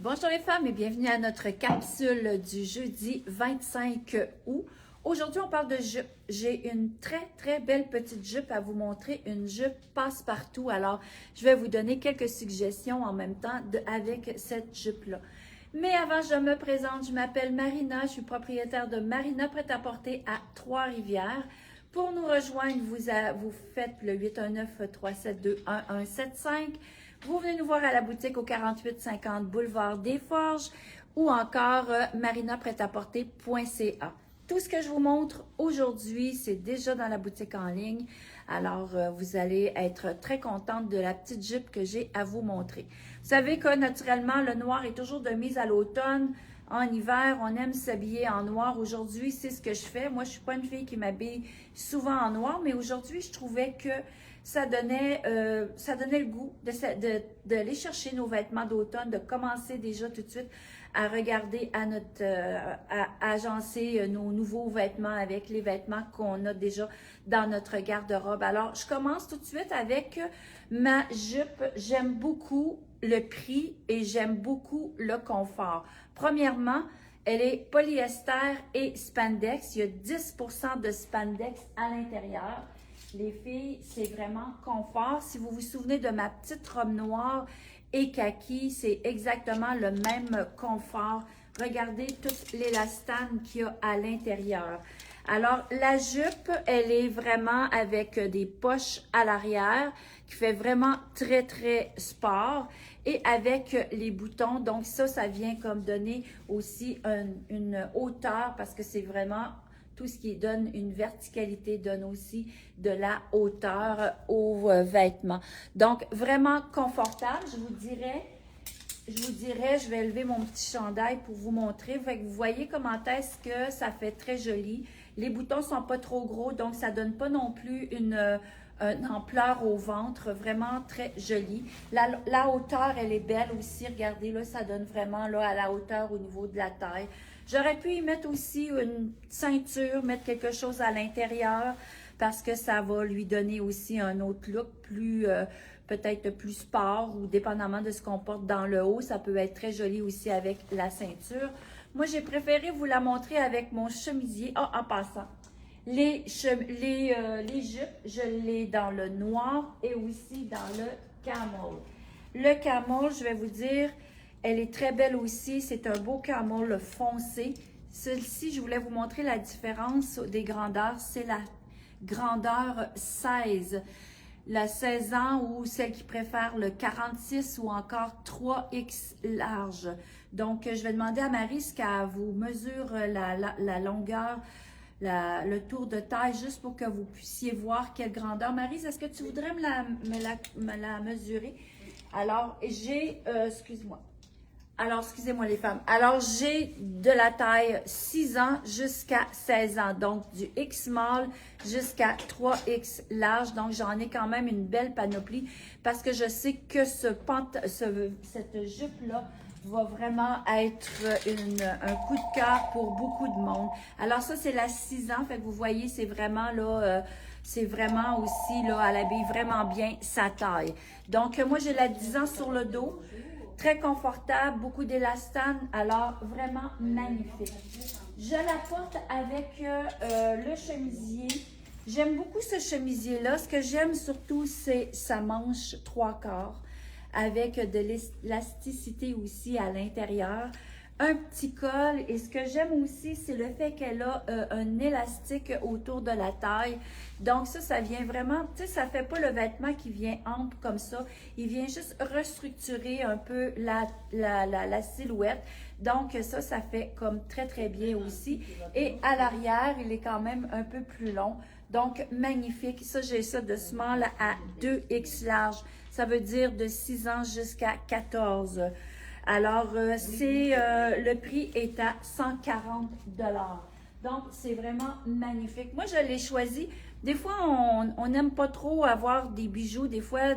Bonjour les femmes et bienvenue à notre capsule du jeudi 25 août. Aujourd'hui, on parle de jupe. J'ai une très belle petite jupe à vous montrer, une jupe passe-partout. Alors, je vais vous donner quelques suggestions en même temps avec cette jupe-là. Mais avant, je me présente, je m'appelle Marina, je suis propriétaire de Marina Prêt-à-Porter à Trois-Rivières. Pour nous rejoindre, vous faites le 819-372-1175. Vous venez nous voir à la boutique au 4850 Boulevard des Forges ou encore marinapretaporter.ca. Tout ce que je vous montre aujourd'hui, c'est déjà dans la boutique en ligne. Alors, vous allez être très contente de la petite jupe que j'ai à vous montrer. Vous savez que naturellement, le noir est toujours de mise à l'automne. En hiver, on aime s'habiller en noir. Aujourd'hui, c'est ce que je fais. Moi, je ne suis pas une fille qui m'habille souvent en noir, mais aujourd'hui, je trouvais que ça donnait le goût d'aller chercher nos vêtements d'automne, de commencer déjà tout de suite à regarder à agencer nos nouveaux vêtements avec les vêtements qu'on a déjà dans notre garde-robe. Alors, je commence tout de suite avec ma jupe. J'aime beaucoup le prix et j'aime beaucoup le confort. Premièrement, elle est polyester et spandex. Il y a 10% de spandex à l'intérieur. Les filles, c'est vraiment confort. Si vous vous souvenez de ma petite robe noire et kaki, c'est exactement le même confort. Regardez tout l'élastane qu'il y a à l'intérieur. Alors, la jupe, elle est vraiment avec des poches à l'arrière qui fait vraiment très sport et avec les boutons. Donc, ça vient comme donner aussi une hauteur parce que c'est vraiment tout ce qui donne une verticalité, donne aussi de la hauteur aux vêtements. Donc, vraiment confortable, je vous dirais, je vais lever mon petit chandail pour vous montrer. Vous voyez comment est-ce que ça fait très joli. Les boutons ne sont pas trop gros, donc ça ne donne pas non plus une ampleur au ventre, vraiment très joli. La hauteur, elle est belle aussi. Regardez, là, ça donne vraiment là, à la hauteur au niveau de la taille. J'aurais pu y mettre aussi une ceinture, mettre quelque chose à l'intérieur parce que ça va lui donner aussi un autre look plus peut-être plus sport ou dépendamment de ce qu'on porte dans le haut. Ça peut être très joli aussi avec la ceinture. Moi, j'ai préféré vous la montrer avec mon chemisier. Ah, en passant, les jupes, je l'ai dans le noir et aussi dans le camel. Le camel, je vais vous dire, elle est très belle aussi. C'est un beau camel foncé. Celle-ci, je voulais vous montrer la différence des grandeurs. C'est la grandeur 16. La 16 ans ou celle qui préfère le 46 ou encore 3X large. Donc, je vais demander à Marie ce qu'elle vous mesure la longueur, le tour de taille, juste pour que vous puissiez voir quelle grandeur. Marie, est-ce que tu voudrais me la mesurer? Alors, j'ai, excuse-moi. Alors, excusez-moi les femmes. Alors, j'ai de la taille 6 ans jusqu'à 16 ans. Donc, du X small jusqu'à 3X large. Donc, j'en ai quand même une belle panoplie parce que je sais que cette jupe-là va vraiment être un coup de cœur pour beaucoup de monde. Alors, ça, c'est la 6 ans. Fait que vous voyez, c'est vraiment là... c'est vraiment aussi, là, elle habille vraiment bien sa taille. Donc, moi, j'ai la 10 ans sur le dos. Très confortable, beaucoup d'élastane, alors vraiment magnifique. Je la porte avec le chemisier. J'aime beaucoup ce chemisier-là. Ce que j'aime surtout, c'est sa manche 3/4 avec de l'élasticité aussi à l'intérieur. Un petit col et ce que j'aime aussi, c'est le fait qu'elle a un élastique autour de la taille. Donc ça vient vraiment, tu sais, ça fait pas le vêtement qui vient ample comme ça. Il vient juste restructurer un peu la silhouette. Donc ça fait comme très bien aussi. Et à l'arrière, il est quand même un peu plus long. Donc magnifique. Ça, j'ai ça de small à 2X large. Ça veut dire de 6 ans jusqu'à 14. Alors, le prix est à 140 $. Donc, c'est vraiment magnifique. Moi, je l'ai choisi. Des fois, on n'aime pas trop avoir des bijoux. Des fois,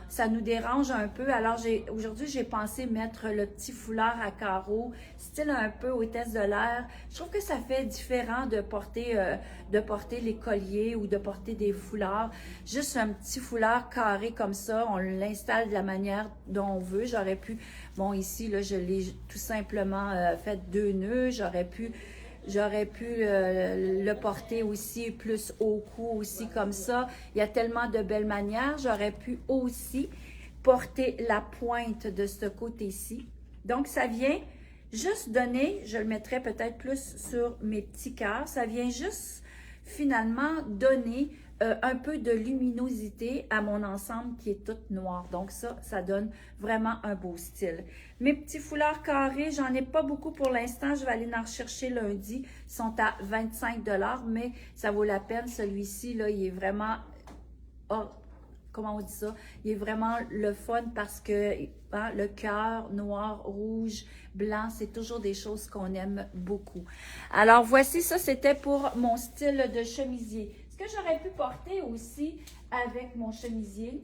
ça nous dérange un peu. Alors, aujourd'hui, j'ai pensé mettre le petit foulard à carreaux, style un peu hôtesse de l'air. Je trouve que ça fait différent de porter les colliers ou de porter des foulards. Juste un petit foulard carré comme ça, on l'installe de la manière dont on veut. J'aurais pu, bon ici, là, je l'ai tout simplement fait 2 nœuds. J'aurais pu le porter aussi plus au cou, aussi comme ça. Il y a tellement de belles manières. J'aurais pu aussi porter la pointe de ce côté-ci. Donc, ça vient juste donner, je le mettrai peut-être plus sur mes petits cœurs, ça vient juste finalement donner un peu de luminosité à mon ensemble qui est tout noir. Donc ça donne vraiment un beau style. Mes petits foulards carrés, j'en ai pas beaucoup pour l'instant. Je vais aller en rechercher lundi. Ils sont à 25 $, mais ça vaut la peine. Celui-ci, là, il est vraiment... Oh, comment on dit ça? Il est vraiment le fun parce que hein, le cœur, noir, rouge, blanc, c'est toujours des choses qu'on aime beaucoup. Alors, voici, ça, c'était pour mon style de chemisier. Ce que j'aurais pu porter aussi avec mon chemisier,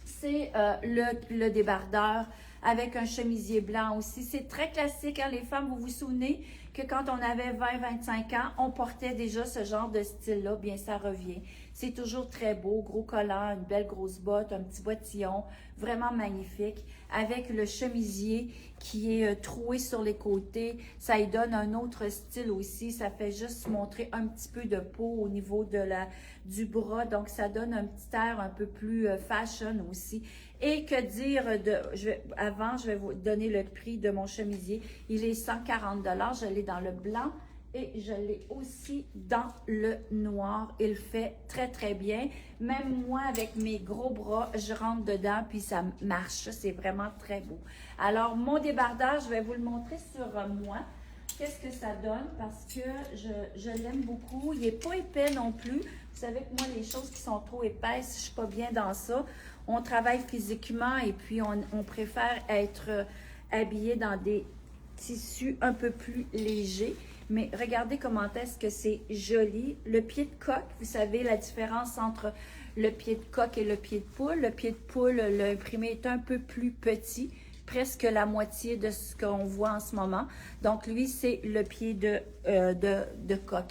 c'est le débardeur avec un chemisier blanc aussi. C'est très classique, hein, les femmes, vous vous souvenez que quand on avait 20-25 ans, on portait déjà ce genre de style-là, bien ça revient. C'est toujours très beau, gros collant, une belle grosse botte, un petit bottillon, vraiment magnifique, avec le chemisier qui est troué sur les côtés. Ça y donne un autre style aussi, ça fait juste montrer un petit peu de peau au niveau du bras, donc ça donne un petit air un peu plus fashion aussi. Et que dire avant, je vais vous donner le prix de mon chemisier. Il est 140 $. Je l'ai dans le blanc et je l'ai aussi dans le noir. Il fait très, très bien. Même moi, avec mes gros bras, je rentre dedans puis ça marche. C'est vraiment très beau. Alors, mon débardeur, je vais vous le montrer sur moi. Qu'est-ce que ça donne? Parce que je l'aime beaucoup. Il n'est pas épais non plus. Vous savez que moi, les choses qui sont trop épaisses, je ne suis pas bien dans ça. On travaille physiquement et puis on préfère être habillé dans des tissus un peu plus légers. Mais regardez comment est-ce que c'est joli. Le pied de coq, vous savez la différence entre le pied de coq et le pied de poule. Le pied de poule, l'imprimé est un peu plus petit, presque la moitié de ce qu'on voit en ce moment. Donc, lui, c'est le pied de coq.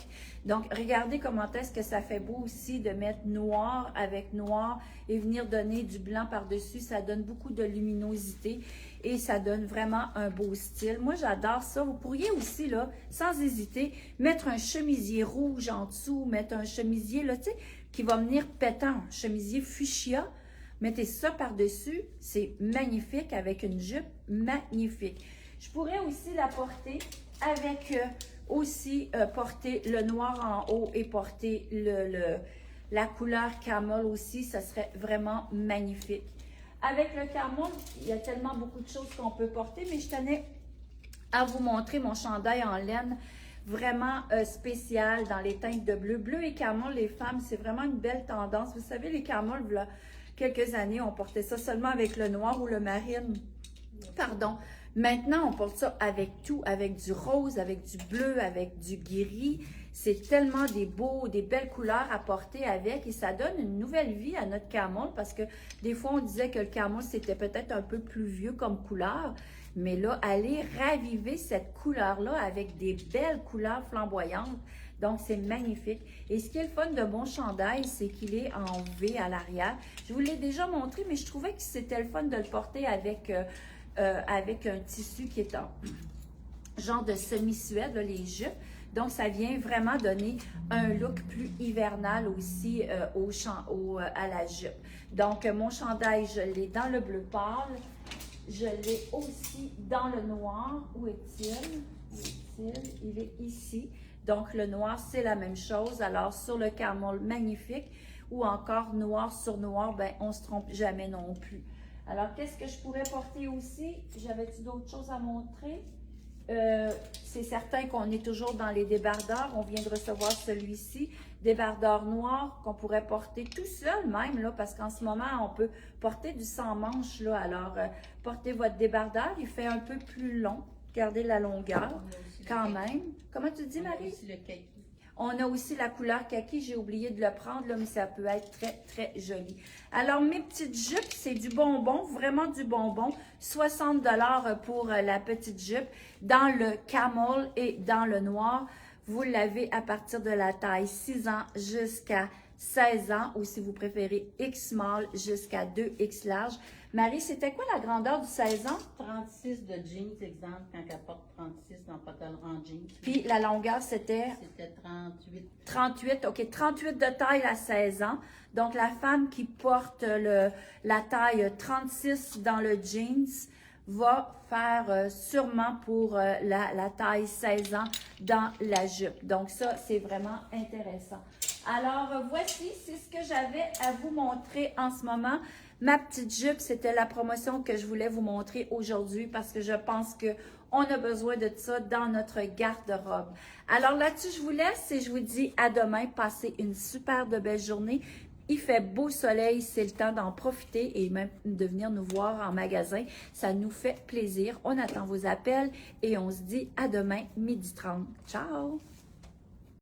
Donc, regardez comment est-ce que ça fait beau aussi de mettre noir avec noir et venir donner du blanc par-dessus. Ça donne beaucoup de luminosité et ça donne vraiment un beau style. Moi, j'adore ça. Vous pourriez aussi, là, sans hésiter, mettre un chemisier rouge en dessous, mettre un chemisier, là, tu sais, qui va venir pétant, un chemisier fuchsia. Mettez ça par-dessus, c'est magnifique avec une jupe magnifique. Je pourrais aussi la porter avec porter le noir en haut et porter la couleur camel aussi, ça serait vraiment magnifique. Avec le camel, il y a tellement beaucoup de choses qu'on peut porter, mais je tenais à vous montrer mon chandail en laine vraiment spécial dans les teintes de bleu. Bleu et camel, les femmes, c'est vraiment une belle tendance. Vous savez, les camels, voilà, quelques années, on portait ça seulement avec le noir ou le marine. Pardon. Maintenant, on porte ça avec tout, avec du rose, avec du bleu, avec du gris. C'est tellement des belles couleurs à porter avec et ça donne une nouvelle vie à notre camel parce que des fois, on disait que le camel, c'était peut-être un peu plus vieux comme couleur. Mais là, allez raviver cette couleur-là avec des belles couleurs flamboyantes. Donc, c'est magnifique. Et ce qui est le fun de mon chandail, c'est qu'il est en V à l'arrière. Je vous l'ai déjà montré, mais je trouvais que c'était le fun de le porter avec un tissu qui est en genre de semi-suède, les jupes. Donc, ça vient vraiment donner un look plus hivernal aussi à la jupe. Donc, mon chandail, je l'ai dans le bleu pâle. Je l'ai aussi dans le noir. Où est-il? Il est ici. Donc, le noir, c'est la même chose. Alors, sur le camel, magnifique. Ou encore noir sur noir, ben, on ne se trompe jamais non plus. Alors, qu'est-ce que je pourrais porter aussi? J'avais-tu d'autres choses à montrer? C'est certain qu'on est toujours dans les débardeurs. On vient de recevoir celui-ci, débardeur noir qu'on pourrait porter tout seul même, là, parce qu'en ce moment, on peut porter du sans manche, là. Alors, portez votre débardeur. Il fait un peu plus long. Regardez la longueur, quand même. Comment tu dis, Marie? Aussi le kaki. On a aussi la couleur kaki, j'ai oublié de le prendre, là, mais ça peut être très, très joli. Alors, mes petites jupes, c'est du bonbon, vraiment du bonbon. 60 $ pour la petite jupe dans le camel et dans le noir. Vous l'avez à partir de la taille 6 ans jusqu'à 16 ans ou si vous préférez X small jusqu'à 2X large. Marie, c'était quoi la grandeur du 16 ans? 36 de jeans, exemple, quand elle porte 36 dans le pantalon en jeans. Puis la longueur, c'était? C'était 38. 38, OK, 38 de taille à 16 ans. Donc, la femme qui porte la taille 36 dans le jeans va faire sûrement pour la taille 16 ans dans la jupe. Donc, ça, c'est vraiment intéressant. Alors, voici, c'est ce que j'avais à vous montrer en ce moment. Ma petite jupe, c'était la promotion que je voulais vous montrer aujourd'hui parce que je pense qu'on a besoin de ça dans notre garde-robe. Alors là-dessus, je vous laisse et je vous dis à demain. Passez une super de belle journée. Il fait beau soleil, c'est le temps d'en profiter et même de venir nous voir en magasin. Ça nous fait plaisir. On attend vos appels et on se dit à demain, 12h30. Ciao!